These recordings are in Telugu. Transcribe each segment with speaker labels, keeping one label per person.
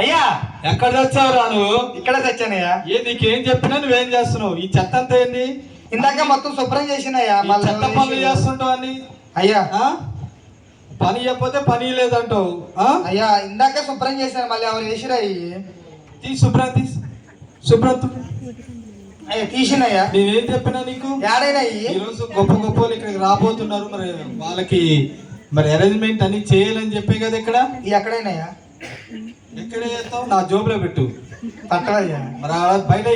Speaker 1: అయ్యా
Speaker 2: ఎక్కడ తెచ్చావురా నువ్వు?
Speaker 1: ఇక్కడ తెచ్చానయ్యా.
Speaker 2: నీకేం చెప్పినా నువ్వేం చేస్తున్నావు? ఈ చెత్త అంతా ఏంది?
Speaker 1: ఇందాక మొత్తం శుభ్రం చేసినయ్యా.
Speaker 2: ఈ చెత్త పనులు చేస్తుంటావు అని
Speaker 1: అయ్యా.
Speaker 2: పని చెప్పతే పని లేదంటావు.
Speaker 1: అయ్యా ఇందాక శుభ్రం చేశాను, మళ్ళీ ఎవరు చేసిరా?
Speaker 2: శుభ్రం శుభ్రం
Speaker 1: అయ్యా తీసినయ్యా.
Speaker 2: నేనేం చెప్పినా నీకు?
Speaker 1: ఏడైనా
Speaker 2: ఈరోజు గొప్ప గొప్ప వాళ్ళు ఇక్కడికి రాబోతున్నారు, మరి వాళ్ళకి మరి అరేంజ్మెంట్ అన్ని చేయాలని చెప్పే కదా. ఇక్కడ
Speaker 1: ఎక్కడైనాయా?
Speaker 2: ఎక్కడ చేస్తావు? నా జోబులో పెట్టు.
Speaker 1: పట్టదయ్యా.
Speaker 2: మరి బయట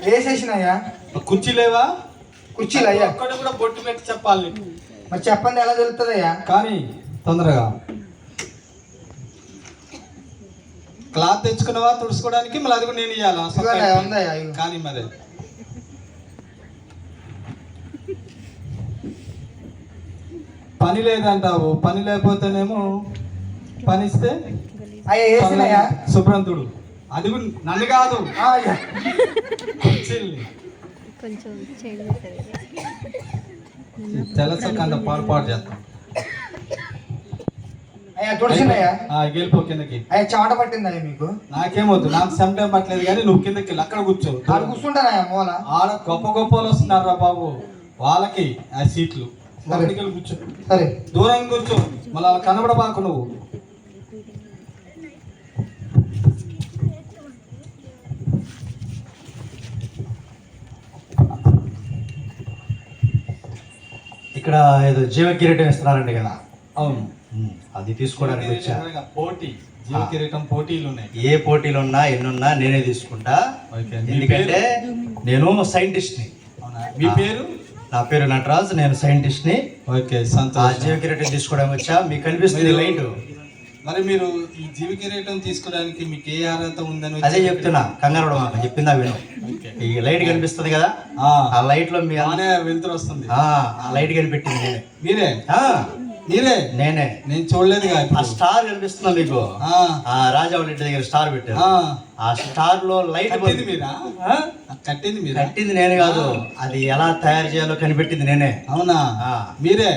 Speaker 1: వేసేసినయ్యా.
Speaker 2: కుర్చీ లేవా?
Speaker 1: కుర్చీలు అయ్యా.
Speaker 2: అక్కడ కూడా బొట్టు పెట్టి చెప్పాలి.
Speaker 1: మరి చెప్పండి ఎలా తెలుస్తుందయ్యా?
Speaker 2: కానీ తొందరగా క్లాత్ తెచ్చుకున్నావా తుడుచుకోవడానికి? మళ్ళీ అది కూడా నేను ఇవ్వాలా? కానీ మరి పని లేదంటావు. పని లేకపోతేనేమో పని ఇస్తే శుభ్రంతుడు. అది కూడా నన్ను కాదు, తెలుసు కంద పాడు చేస్తాం. గెలిపో కిందకి.
Speaker 1: చెమట పట్టిందయ్యా మీకు?
Speaker 2: నాకేమొద్దు, నాకు చెమటం పట్టలేదు. కానీ నువ్వు కిందకి అక్కడ కూర్చో.
Speaker 1: కూర్చుంటానయ్యా మూల.
Speaker 2: ఆడ గొప్ప గొప్ప వాళ్ళు వస్తున్నారా బాబు, వాళ్ళకి ఆ సీట్లు కూర్చో.
Speaker 1: సరే
Speaker 2: దూరంగా కూర్చో, మళ్ళీ అలా కనబడబాకు నువ్వు.
Speaker 3: ఇక్కడ ఏదో జీవ కిరీటం ఇస్తున్నారండి కదా?
Speaker 2: అవును,
Speaker 3: అది తీసుకోవడానికి వచ్చా.
Speaker 2: పోటీ, జీవ కిరీటం పోటీలు ఉన్నాయి.
Speaker 3: ఏ పోటీలు ఉన్నా ఎన్నున్నా నేనే తీసుకుంటా. ఎందుకంటే నేను సైంటిస్ట్ని.
Speaker 2: మీ పేరు?
Speaker 3: నా పేరు నటరాజ్, నేను సైంటిస్ట్ని.
Speaker 2: ఓకే, సంతోషం.
Speaker 3: జీవ కిరీటం తీసుకోవడానికి వచ్చా. మీకు కనిపిస్తుంది లైట్.
Speaker 2: మరి మీరు ఈ జీవ కిరీటం తీసుకోవడానికి మీకు ఏ అర్హత ఉందని?
Speaker 3: అదే చెప్తున్నా, కంగారు మాకు చెప్పిందా విను. ఈ లైట్ కనిపిస్తుంది కదా, ఆ లైట్ లో మీ
Speaker 2: వెళ్తురు వస్తుంది.
Speaker 3: ఆ లైట్ కనిపెట్టింది నేనే.
Speaker 2: మీరే?
Speaker 3: మీరే? నేనే.
Speaker 2: నేను చూడలేదు.
Speaker 3: ఆ స్టార్ కనిపిస్తుందా మీకు? ఆ రాజా వాళ్ళ ఇంటి దగ్గర స్టార్ పెట్టారు. ఆ స్టార్ లో లైట్
Speaker 2: కట్టింది మీరు?
Speaker 3: కట్టింది నేను కాదు, అది ఎలా తయారు చేయాలో కనిపెట్టింది నేనే.
Speaker 2: అవునా? మీరే?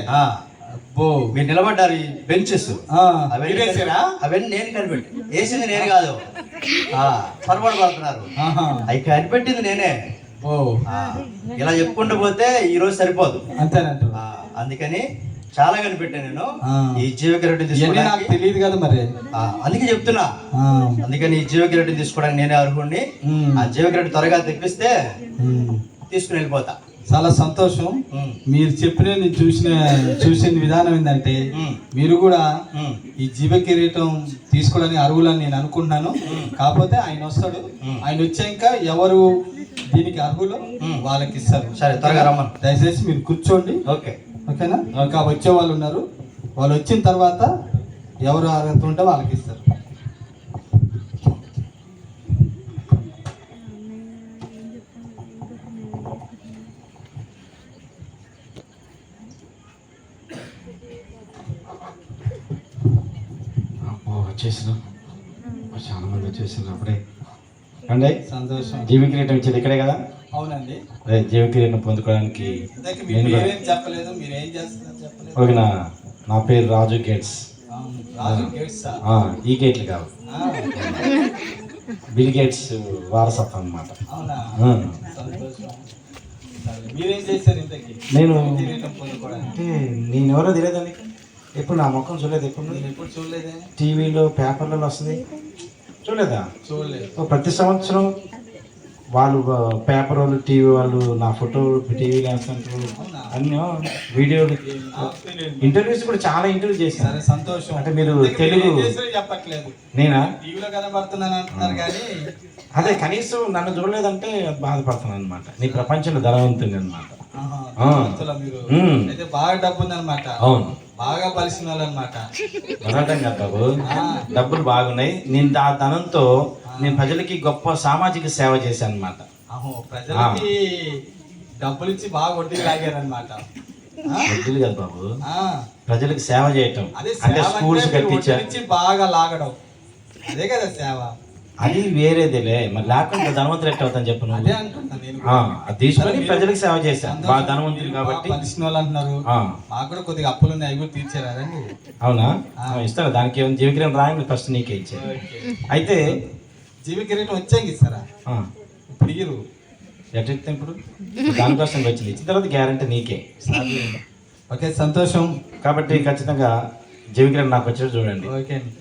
Speaker 3: మీరు నిలబడ్డారు ఈ బెంచెస్, అవన్నీ నేను కనిపెట్టి వేసింది నేను కాదు. పొరపాటు పడుతున్నారు, అవి కనిపెట్టింది నేనే. ఇలా చెప్పుకుంటూ పోతే ఈ రోజు సరిపోదు.
Speaker 2: అంతేనంట.
Speaker 3: అందుకని చాలా కనిపెట్టాను నేను. ఈ జీవ కిరీటం
Speaker 2: నాకు తెలియదు కదా మరి,
Speaker 3: అందుకే చెప్తున్నా. అందుకని ఈ జీవ కిరీటం తీసుకోవడానికి నేనే అర్హుడిని. ఆ జీవ కిరీటం త్వరగా తెప్పిస్తే తీసుకుని వెళ్ళిపోతా.
Speaker 2: చాలా సంతోషం. మీరు చెప్పిన నేను చూసిన విధానం ఏంటంటే మీరు కూడా ఈ జీవ కిరీటం తీసుకోవడానికి అర్హులని నేను అనుకుంటున్నాను. కాకపోతే ఆయన వస్తాడు, ఆయన వచ్చాక ఎవరు దీనికి అర్హులు వాళ్ళకి ఇస్తారు.
Speaker 3: సరే, త్వరగా రమ్మను.
Speaker 2: దయచేసి మీరు కూర్చోండి. ఓకేనా? ఇంకా వచ్చే వాళ్ళు ఉన్నారు, వాళ్ళు వచ్చిన తర్వాత ఎవరు అర్హత ఉంటే వాళ్ళకి ఇస్తారు.
Speaker 4: వచ్చేసిన చాలా మంది వచ్చేసిన అప్పుడే అండి.
Speaker 2: సంతోషం.
Speaker 4: జీవ కిరీటం ఇచ్చేది ఇక్కడే కదా?
Speaker 2: అవునండి.
Speaker 4: అదే జీవ కిరీటం పొందుకోవడానికి
Speaker 2: చెప్పలేదు, మీరు ఏం చేస్తున్నారు చెప్పలేదు.
Speaker 4: ఓకే, నా పేరు రాజు గేట్స్. ఈ గేట్లు కాదు, బిల్ గేట్స్ వారసత్వం అన్నమాట.
Speaker 2: మీరేం చేశారు ఇంతకీ?
Speaker 4: నేను అంటే నేను ఎవరో తెలియదండి, ఎప్పుడు నా ముఖం చూడలేదు.
Speaker 2: ఎప్పుడు చూడలేదే?
Speaker 4: టీవీలో పేపర్లలో వస్తుంది, చూడలేదా?
Speaker 2: చూడలేదు.
Speaker 4: ప్రతి సంవత్సరం వాళ్ళు పేపర్ వాళ్ళు టీవీ వాళ్ళు నా ఫోటో టీవీలో వేస్తుంటారు. అన్నీ వీడియోలు, ఇంటర్వ్యూస్ కూడా చాలా ఇంటర్వ్యూ చేశాను.
Speaker 2: సంతోషం.
Speaker 4: అంటే మీరు తెలుగు
Speaker 2: చెప్పట్లేదు.
Speaker 4: నేనా
Speaker 2: టీవీలో కనబడుతున్నాను అంటున్నారు కానీ
Speaker 4: అదే కనీసం నన్ను చూడలేదంటే బాధపడుతున్నాను అనమాట. నీ ప్రపంచంలో ధనవంతుంది అనమాట.
Speaker 2: అయితే బాగా డబ్బు ఉంది అనమాట.
Speaker 4: అవును,
Speaker 2: బాగా పరిచిన వాళ్ళు అనమాట.
Speaker 4: అర్థం కాదు బాబు, డబ్బులు బాగున్నాయి. నేను ఆ ధనంతో నేను ప్రజలకి గొప్ప సామాజిక సేవ చేశాను అనమాట.
Speaker 2: ప్రజలకి డబ్బులు ఇచ్చి బాగా వడ్డీ లాగారనమాట.
Speaker 4: వడ్డీలు కదా బాబు, ప్రజలకు సేవ చేయటం.
Speaker 2: అదే
Speaker 4: అంటే స్కూల్స్ కట్టించి
Speaker 2: బాగా లాగడం, అదే కదా సేవ.
Speaker 4: అది వేరేదేలే, మరి లేకుండా ధనవంతులు ఎట్లా అవుతాను చెప్పు
Speaker 2: అదే
Speaker 4: నువ్వు.
Speaker 2: అంటున్నా నేను
Speaker 4: అది తీసుకొని ప్రజలకు సేవ చేశాను, బాగా ధనవంతులు కాబట్టి.
Speaker 2: కలిసిన వాళ్ళు అంటున్నారు, మాకు కూడా కొద్దిగా అప్పులు ఉన్నాయి, అవి కూడా తీర్చారండి.
Speaker 4: అవునా? ఇస్తాను, దానికి ఏమైనా జీవికిరం రాయండి, ఫస్ట్ నీకే ఇచ్చాను. అయితే
Speaker 2: జీవి కిరీటం వచ్చాక ఇస్తారా? ఇప్పుడు ఇయ్యరు.
Speaker 4: ఎట్లా ఇస్తాం ఇప్పుడు? దానికోసం వచ్చింది, ఇచ్చిన తర్వాత గ్యారంటీ నీకే.
Speaker 2: ఓకే, సంతోషం.
Speaker 4: కాబట్టి ఖచ్చితంగా జీవికిరం నాకు వచ్చేది చూడండి.
Speaker 2: ఓకే అండి.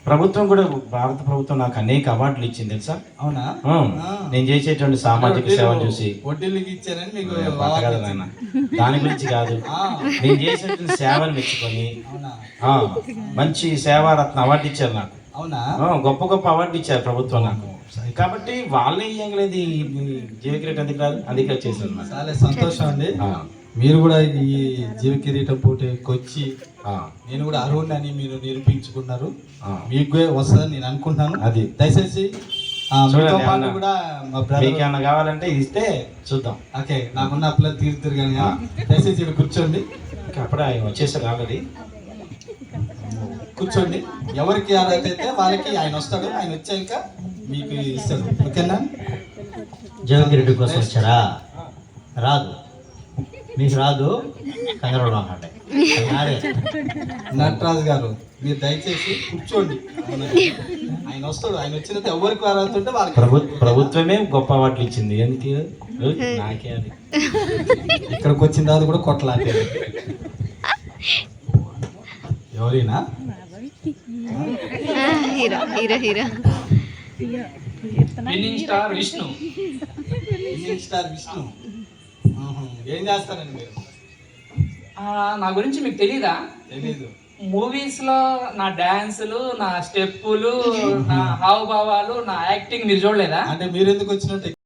Speaker 4: ప్రభుత్వం కూడా, భారత ప్రభుత్వం నాకు అనేక అవార్డులు ఇచ్చింది తెలుసా.
Speaker 2: అవునా?
Speaker 4: నేను చేసేటువంటి సామాజిక సేవ చూసి.
Speaker 2: వడ్డీలకి ఇచ్చారని మీకు
Speaker 4: కాదు నాయన, దాని గురించి కాదు, నేను చేసేటువంటి సేవలు మెచ్చుకొని మంచి సేవారత్న అవార్డు ఇచ్చారు నాకు.
Speaker 2: అవునా?
Speaker 4: గొప్ప గొప్ప అవార్డు ఇచ్చారు ప్రభుత్వం నాకు. కాబట్టి వాళ్ళే ఇయ్యలేదు, జీవ కిరీటం అందుకు రాదు, అందుకే వచ్చేసారు.
Speaker 2: చాలా సంతోషం అండి. మీరు కూడా ఈ జీవ కిరీటం పోటీకి వచ్చి నేను కూడా అర్హుడిని అని మీరు నిరూపించుకున్నారు. మీకు వస్తుందని నేను అనుకుంటున్నాను. అది దయచేసి కూడా
Speaker 4: మీకేమన్నా కావాలంటే ఇస్తే చూద్దాం.
Speaker 2: ఓకే, నాకున్న అప్పుల తీరుతారు కానీ దయచేసి ఇక్కడ కూర్చోండి.
Speaker 4: అప్పుడు ఆయన వచ్చేసారు ఆల్రెడీ.
Speaker 2: కూర్చోండి. ఎవరికి అర్హత అయితే వాళ్ళకి ఆయన వస్తాడు, ఆయన వచ్చాక మీకు ఇస్తాడు. ఓకేనా?
Speaker 3: జీవ కిరీటం కోసం వచ్చారా? రాదు, మీకు రాదు, కంగారు మాట్లాడే.
Speaker 2: నటరాజు గారు, మీరు దయచేసి కూర్చోండి. ఆయన వస్తాడు, ఆయన వచ్చిన ఎవరికి అర్హత వాళ్ళకి.
Speaker 4: ప్రభుత్వమే గొప్ప అవార్డులు ఇచ్చింది, ఎందుకు నాకే. అది
Speaker 2: ఇక్కడికి వచ్చిన తర్వాత కూడా కొట్లాడే ఎవరైనా
Speaker 5: స్టార్ విష్ణు.
Speaker 2: ఏం చేస్తారండి మీరు?
Speaker 5: నా గురించి మీకు తెలీదా?
Speaker 2: తెలీదు.
Speaker 5: మూవీస్ లో నా డాన్సులు, నా స్టెప్పులు, నా హావభావాలు, నా యాక్టింగ్ మీరు చూడలేదా?
Speaker 2: అంటే మీరు ఎందుకు వచ్చినట్టు